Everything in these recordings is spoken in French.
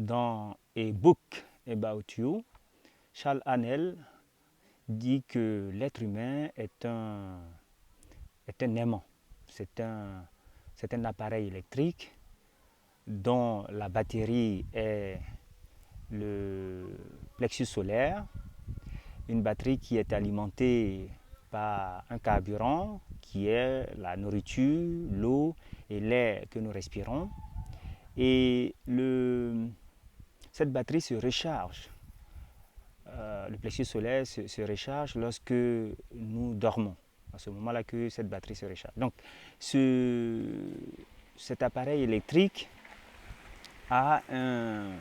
Dans A Book About You, Charles Haanel dit que l'être humain est un aimant. C'est un appareil électrique dont la batterie est le plexus solaire, une batterie qui est alimentée par un carburant qui est la nourriture, l'eau et l'air que nous respirons. Et cette batterie se recharge. Le plexus solaire se recharge lorsque nous dormons. À ce moment-là que cette batterie se recharge. Donc, cet appareil électrique a un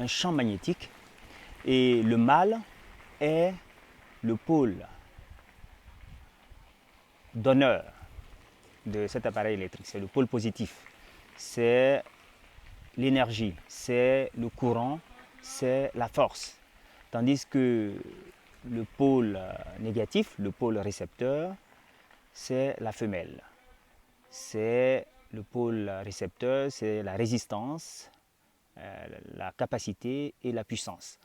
champ magnétique et le mâle est le pôle donneur de cet appareil électrique. C'est le pôle positif. C'est l'énergie, c'est le courant, c'est la force. Tandis que le pôle négatif, le pôle récepteur, c'est la femelle. C'est le pôle récepteur, c'est la résistance, la capacité et la puissance.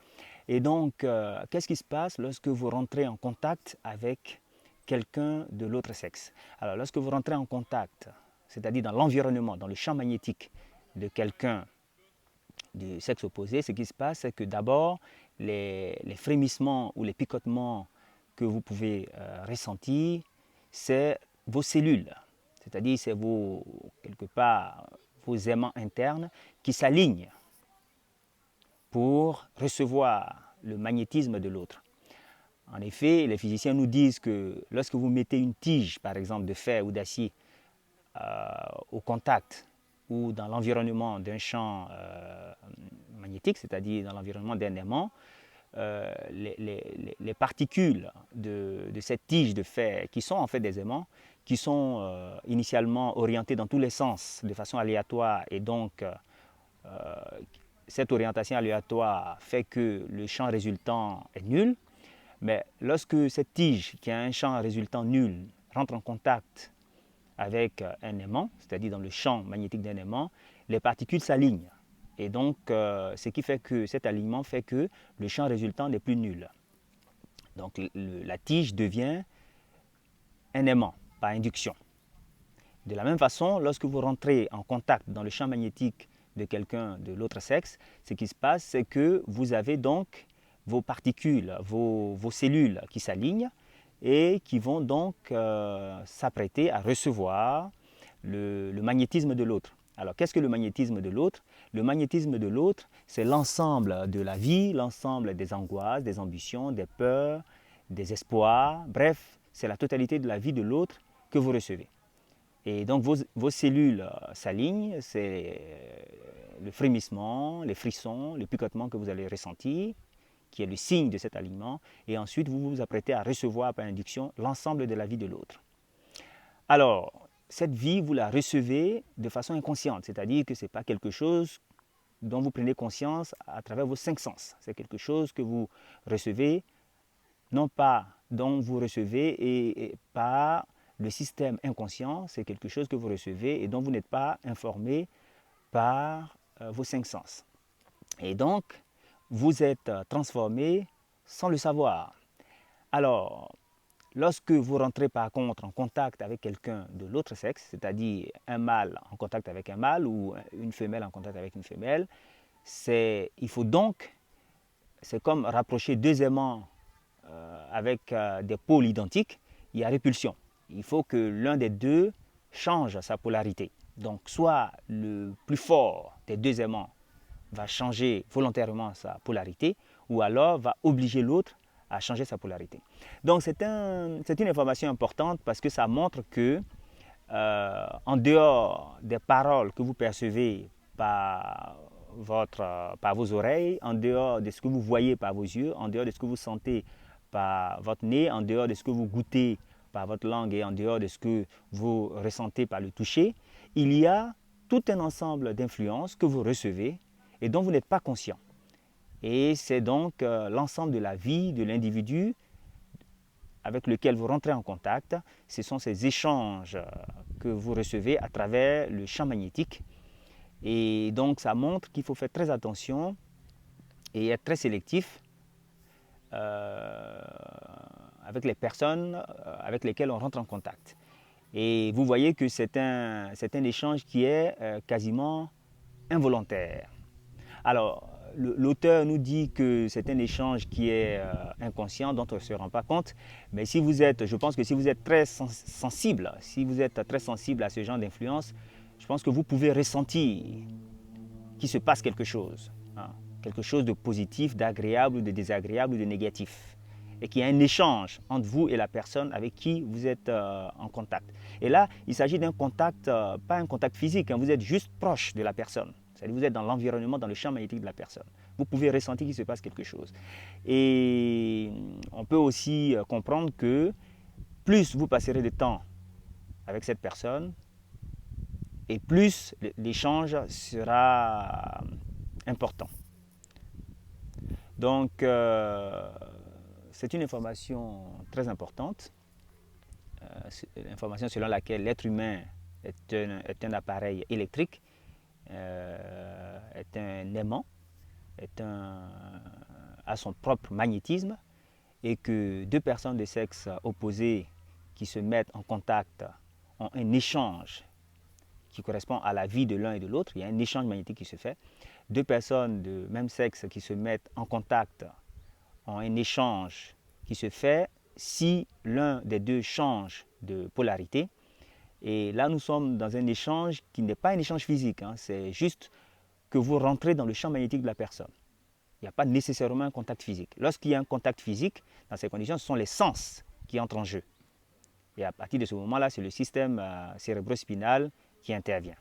Et donc, qu'est-ce qui se passe lorsque vous rentrez en contact avec quelqu'un de l'autre sexe? Alors, lorsque vous rentrez en contact, c'est-à-dire dans l'environnement, dans le champ magnétique de quelqu'un du sexe opposé, ce qui se passe, c'est que d'abord, les frémissements ou les picotements que vous pouvez ressentir, c'est vos cellules, c'est-à-dire c'est quelque part vos aimants internes qui s'alignent pour recevoir le magnétisme de l'autre. En effet, les physiciens nous disent que lorsque vous mettez une tige, par exemple de fer ou d'acier, au contact ou dans l'environnement d'un champ magnétique, c'est-à-dire dans l'environnement d'un aimant, les particules de cette tige de fer, qui sont en fait des aimants, qui sont initialement orientées dans tous les sens de façon aléatoire, et donc cette orientation aléatoire fait que le champ résultant est nul. Mais lorsque cette tige qui a un champ résultant nul rentre en contact avec un aimant, c'est-à-dire dans le champ magnétique d'un aimant, les particules s'alignent. Et donc, ce qui fait que cet alignement fait que le champ résultant n'est plus nul. Donc, la tige devient un aimant par induction. De la même façon, lorsque vous rentrez en contact dans le champ magnétique de quelqu'un de l'autre sexe, ce qui se passe, c'est que vous avez donc vos particules, vos cellules qui s'alignent et qui vont donc s'apprêter à recevoir le magnétisme de l'autre. Alors, qu'est-ce que le magnétisme de l'autre? Le magnétisme de l'autre, c'est l'ensemble de la vie, l'ensemble des angoisses, des ambitions, des peurs, des espoirs. Bref, c'est la totalité de la vie de l'autre que vous recevez. Et donc, vos cellules s'alignent, c'est le frémissement, les frissons, le picotement que vous allez ressentir, qui est le signe de cet alignement, et ensuite vous vous apprêtez à recevoir par induction l'ensemble de la vie de l'autre. Alors, cette vie, vous la recevez de façon inconsciente, c'est-à-dire que ce n'est pas quelque chose dont vous prenez conscience à travers vos 5 sens. C'est quelque chose que vous recevez, non pas dont vous recevez et par le système inconscient, c'est quelque chose que vous recevez et dont vous n'êtes pas informé par vos 5 sens. Et donc, vous êtes transformé sans le savoir. Alors, lorsque vous rentrez par contre en contact avec quelqu'un de l'autre sexe, c'est-à-dire un mâle en contact avec un mâle ou une femelle en contact avec une femelle, il faut donc, c'est comme rapprocher deux aimants avec des pôles identiques, il y a répulsion. Il faut que l'un des deux change sa polarité. Donc, soit le plus fort des deux aimants va changer volontairement sa polarité, ou alors va obliger l'autre à changer sa polarité. Donc c'est une information importante parce que ça montre que en dehors des paroles que vous percevez par vos oreilles, en dehors de ce que vous voyez par vos yeux, en dehors de ce que vous sentez par votre nez, en dehors de ce que vous goûtez par votre langue et en dehors de ce que vous ressentez par le toucher, il y a tout un ensemble d'influences que vous recevez et dont vous n'êtes pas conscient. Et c'est donc l'ensemble de la vie de l'individu avec lequel vous rentrez en contact. Ce sont ces échanges que vous recevez à travers le champ magnétique Et donc ça montre qu'il faut faire très attention et être très sélectif avec les personnes avec lesquelles on rentre en contact. Et vous voyez que c'est un échange qui est quasiment involontaire. Alors, l'auteur nous dit que c'est un échange qui est inconscient, dont on ne se rend pas compte. Mais si vous êtes, je pense que si vous êtes très sensible, si vous êtes très sensible à ce genre d'influence, je pense que vous pouvez ressentir qu'il se passe quelque chose. Hein, quelque chose de positif, d'agréable, de désagréable, de négatif. Et qu'il y a un échange entre vous et la personne avec qui vous êtes en contact. Et là, il s'agit d'un contact, pas un contact physique, hein, vous êtes juste proche de la personne. C'est-à-dire vous êtes dans l'environnement, dans le champ magnétique de la personne. Vous pouvez ressentir qu'il se passe quelque chose. Et on peut aussi comprendre que plus vous passerez de temps avec cette personne, et plus l'échange sera important. Donc, c'est une information très importante, l'information selon laquelle l'être humain est un appareil électrique, est un aimant, a son propre magnétisme, et que deux personnes de sexe opposé qui se mettent en contact ont un échange qui correspond à la vie de l'un et de l'autre. Il y a un échange magnétique qui se fait. Deux personnes de même sexe qui se mettent en contact ont un échange qui se fait si l'un des deux change de polarité. Et là, nous sommes dans un échange qui n'est pas un échange physique, hein. C'est juste que vous rentrez dans le champ magnétique de la personne. Il n'y a pas nécessairement un contact physique. Lorsqu'il y a un contact physique, dans ces conditions, ce sont les sens qui entrent en jeu. Et à partir de ce moment-là, c'est le système cérébro-spinal qui intervient.